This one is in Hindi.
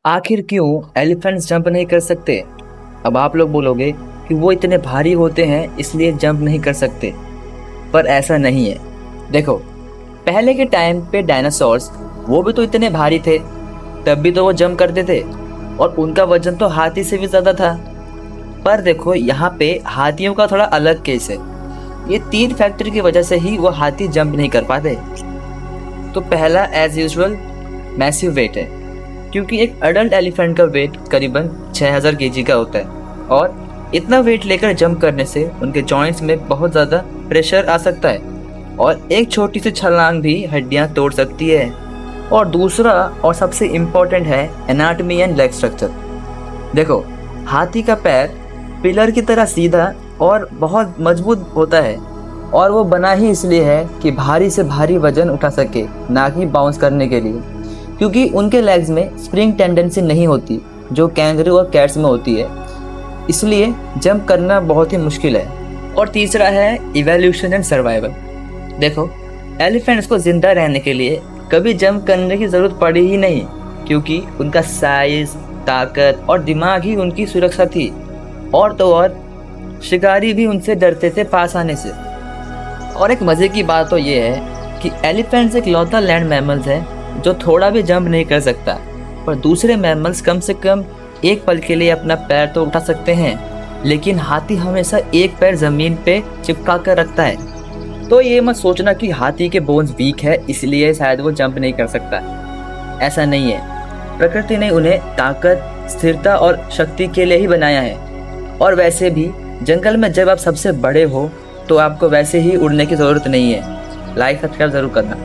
आखिर क्यों एलिफेंट्स जंप नहीं कर सकते? अब आप लोग बोलोगे कि वो इतने भारी होते हैं इसलिए जंप नहीं कर सकते, पर ऐसा नहीं है। देखो, पहले के टाइम पे डायनासोर्स वो भी तो इतने भारी थे, तब भी तो वो जंप करते थे और उनका वजन तो हाथी से भी ज़्यादा था। पर देखो, यहाँ पे हाथियों का थोड़ा अलग केस है। ये तीन फैक्टर की वजह से ही वो हाथी जंप नहीं कर पाते। तो पहला एज यूजुअल मैसिव वेट है, क्योंकि एक अडल्ट एलिफेंट का वेट करीबन 6000 केजी का होता है और इतना वेट लेकर जंप करने से उनके जॉइंट्स में बहुत ज़्यादा प्रेशर आ सकता है और एक छोटी सी छलांग भी हड्डियां तोड़ सकती है। और दूसरा और सबसे इम्पोर्टेंट है एनाटमी एंड लेग स्ट्रक्चर। देखो, हाथी का पैर पिलर की तरह सीधा और बहुत मजबूत होता है और वो बना ही इसलिए है कि भारी से भारी वजन उठा सके, ना कि बाउंस करने के लिए, क्योंकि उनके लेग्स में स्प्रिंग टेंडेंसी नहीं होती जो कैंगरू और कैट्स में होती है। इसलिए जंप करना बहुत ही मुश्किल है। और तीसरा है इवोल्यूशन एंड सर्वाइवल। देखो, एलिफेंट्स को जिंदा रहने के लिए कभी जंप करने की ज़रूरत पड़ी ही नहीं, क्योंकि उनका साइज, ताकत और दिमाग ही उनकी सुरक्षा थी। और तो और शिकारी भी उनसे डरते थे पास आने से। और एक मज़े की बात तो ये है कि एलिफेंट्स एक लौता लैंड मैमल्स है जो थोड़ा भी जंप नहीं कर सकता, पर दूसरे मैमल्स कम से कम एक पल के लिए अपना पैर तो उठा सकते हैं, लेकिन हाथी हमेशा एक पैर ज़मीन पे चिपका कर रखता है। तो ये मत सोचना कि हाथी के बोन्स वीक है इसलिए शायद वो जंप नहीं कर सकता। ऐसा नहीं है, प्रकृति ने उन्हें ताकत, स्थिरता और शक्ति के लिए ही बनाया है। और वैसे भी जंगल में जब आप सबसे बड़े हो तो आपको वैसे ही उड़ने की ज़रूरत नहीं है। लाइक सब्सक्राइब ज़रूर करना।